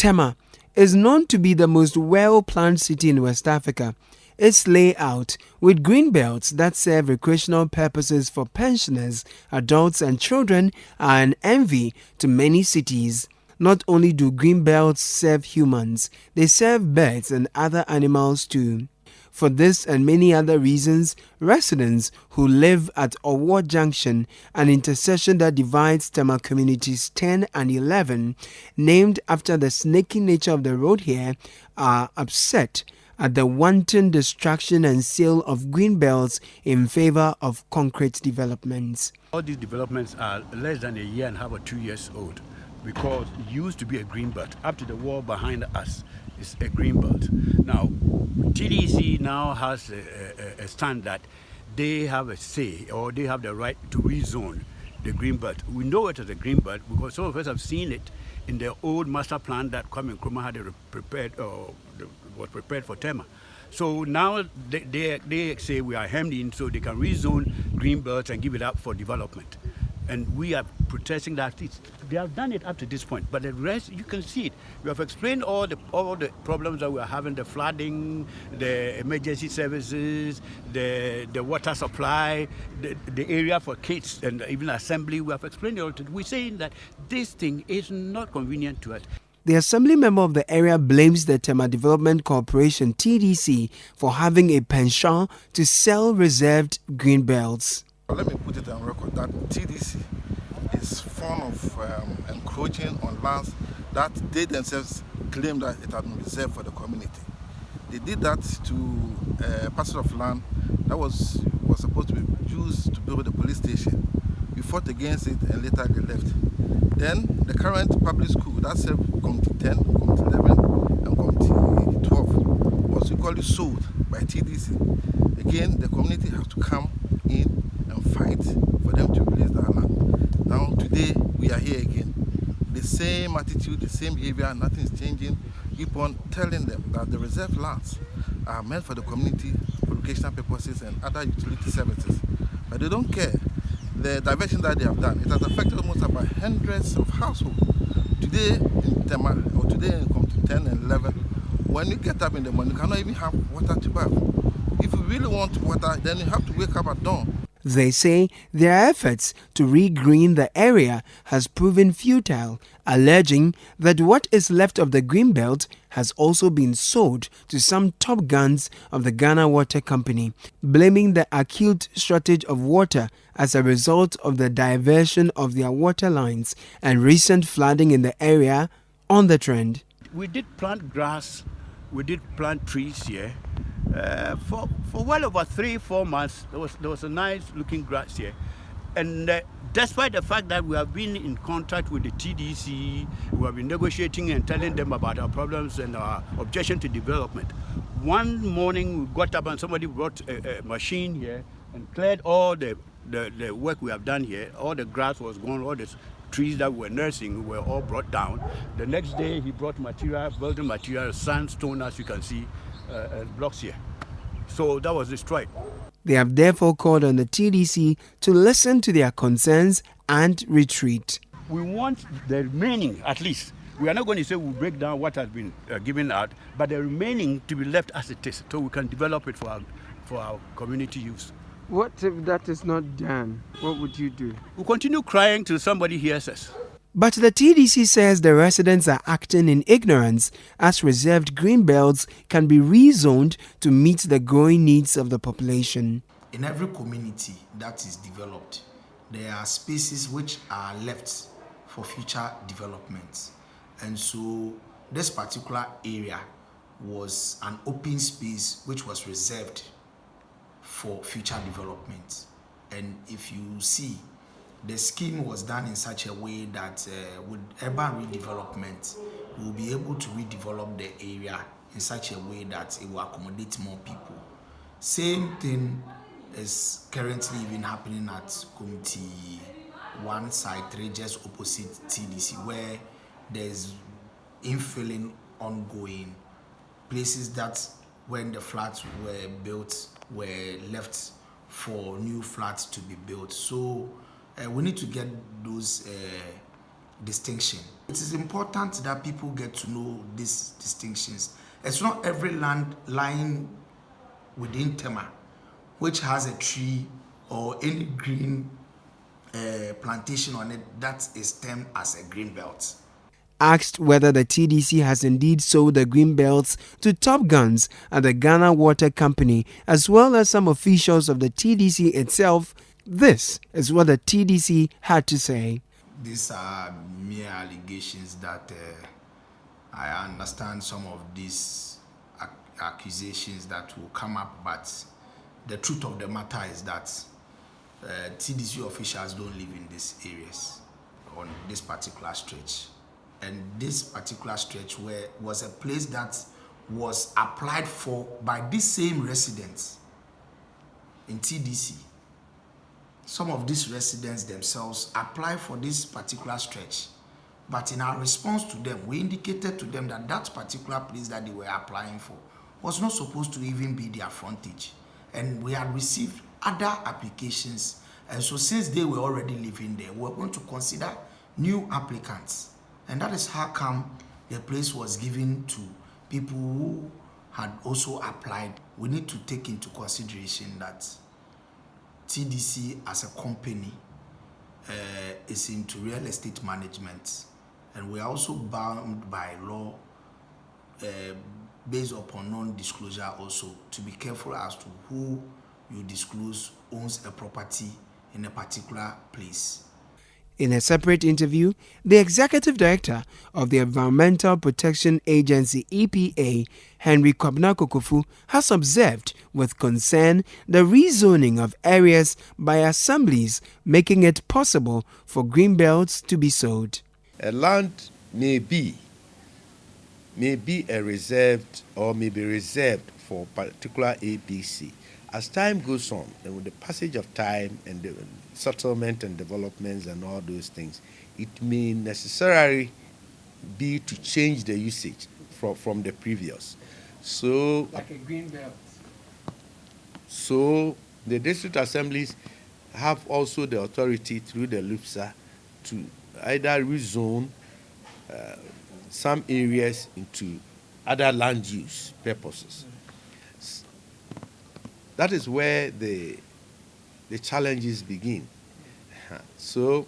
Tema is known to be the most well-planned city in West Africa. Its layout, with green belts that serve recreational purposes for pensioners, adults and children, are an envy to many cities. Not only do green belts serve humans, they serve birds and other animals too. For this and many other reasons, residents who live at Owor Junction, an intersection that divides Tema communities 10 and 11, named after the snaky nature of the road here, are upset at the wanton destruction and sale of green belts in favor of concrete developments. All these developments are less than a year and a half or 2 years old, because it used to be a green belt. Up to the wall behind us is a green belt. Now, TDC now has a stand that they have a say, or they have the right to rezone the green belt. We know it as a green belt because some of us have seen it in the old master plan that Kwame Nkrumah had prepared, was prepared for Tema. So now they say we are hemmed in, so they can rezone green belts and give it up for development. And we are protesting that they have done it up to this point, but the rest, you can see it. We have explained all the problems that we are having: the flooding, the emergency services, the water supply, the area for kids and even assembly. We have explained it all. We're saying that this thing is not convenient to us. The assembly member of the area blames the Tema Development Corporation (TDC) for having a penchant to sell reserved green belts. Let me put it on record that TDC is fond of encroaching on lands that they themselves claim that it had been reserved for the community. They did that to a parcel of land that was supposed to be used to build the police station. We fought against it and later they left. Then the current public school that served Committee 10, Committee 11 and Committee 12 was equally sold by TDC. Again, the community has to come in and fight for them to release that land. Now today we are here again. The same attitude, the same behavior, nothing is changing. Keep on telling them that the reserved lands are meant for the community, for educational purposes and other utility services. But they don't care. The diversion that they have done, it has affected almost about hundreds of households. Today in Tema, or today in Committee 10 and 11, when you get up in the morning, you cannot even have water to bath. If you really want water, then you have to wake up at dawn. They say their efforts to re-green the area has proven futile, alleging that what is left of the greenbelt has also been sold to some top guns of the Ghana Water Company, blaming the acute shortage of water as a result of the diversion of their water lines and recent flooding in the area on the trend. We did plant grass, we did plant trees here. For well over 3-4 months, there was a nice looking grass here. And despite the fact that we have been in contact with the TDC, we have been negotiating and telling them about our problems and our objection to development. One morning we got up and somebody brought a machine here and cleared all the work we have done here. All the grass was gone, all the trees that we were nursing were all brought down. The next day he brought material, building material, sandstone, as you can see, blocks here. So that was destroyed. They have therefore called on the TDC to listen to their concerns and retreat. We want the remaining, at least. We are not going to say we'll break down what has been given out, but the remaining to be left as it is, so we can develop it for our community use. What if that is not done? What would you do? We'll continue crying till somebody hears us. But the TDC says the residents are acting in ignorance, as reserved green belts can be rezoned to meet the growing needs of the population. In every community that is developed, there are spaces which are left for future development. And so this particular area was an open space which was reserved for future development. And if you see, the scheme was done in such a way that with urban redevelopment, we will be able to redevelop the area in such a way that it will accommodate more people. Same thing is currently even happening at Committee 1 Side 3, just opposite TDC, where there's infilling ongoing. Places that when the flats were built were left for new flats to be built. So we need to get those distinction. It is important that people get to know these distinctions. It's not every land lying within Tema which has a tree or any green plantation on it that is termed as a green belt. Asked whether the TDC has indeed sold the green belts to top guns at the Ghana Water Company, as well as some officials of the TDC itself, this is what the TDC had to say. These are mere allegations that I understand some of these accusations that will come up, but the truth of the matter is that TDC officials don't live in these areas on this particular stretch. And this particular stretch was a place that was applied for by these same residents in TDC. Some of these residents themselves applied for this particular stretch, but in our response to them, we indicated to them that that particular place that they were applying for was not supposed to even be their frontage. And we had received other applications, and so since they were already living there, we were going to consider new applicants. And that is how come the place was given to people who had also applied. We need to take into consideration that TDC as a company is into real estate management, and we are also bound by law based upon non-disclosure also to be careful as to who you disclose owns a property in a particular place. In a separate interview, the executive director of the Environmental Protection Agency (EPA), Henry Kwabena Kokofu, has observed with concern the rezoning of areas by assemblies, making it possible for greenbelts to be sold. A land may be a reserved or may be reserved for particular ABC. As time goes on, and with the passage of time and the settlement and developments and all those things, it may necessarily be to change the usage from the previous. So, Like a green belt. So the district assemblies have also the authority through the LUPSA to either rezone some areas into other land use purposes. That is where the challenges begin. So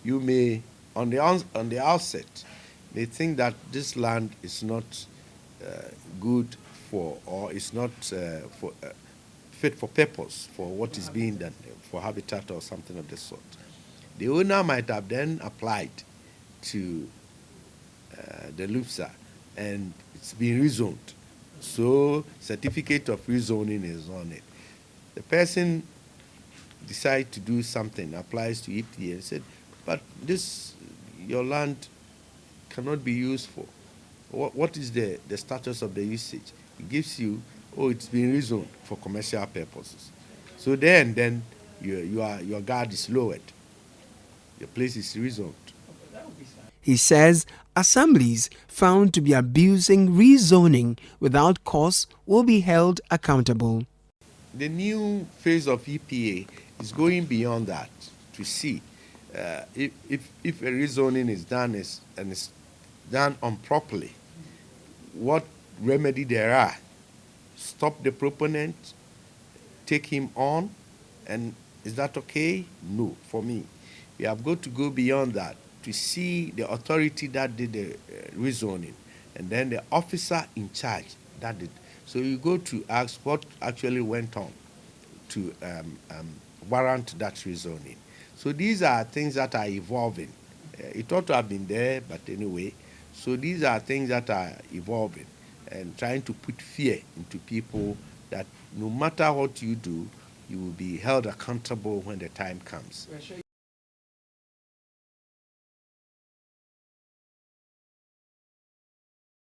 you may, on the outset, may think that this land is not good for, or is not fit for purpose for what is being done, for habitat or something of the sort. The owner might have then applied to the LUPSA and it's been rezoned. So certificate of rezoning is on it. The person decides to do something, applies to EPA and said, but this, your land cannot be used for. What is the status of the usage? It gives you, oh, it's been rezoned for commercial purposes. So then your guard is lowered. Your place is rezoned. He says assemblies found to be abusing rezoning without cause will be held accountable. The new phase of EPA is going beyond that to see if a rezoning is done and is done improperly, what remedy there are. Stop the proponent, take him on, and is that okay? No, for me. We have got to go beyond that to see the authority that did the rezoning, and then the officer in charge that did. So you go to ask what actually went on to warrant that rezoning. So these are things that are evolving. It ought to have been there, but anyway. So these are things that are evolving and trying to put fear into people that no matter what you do, you will be held accountable when the time comes.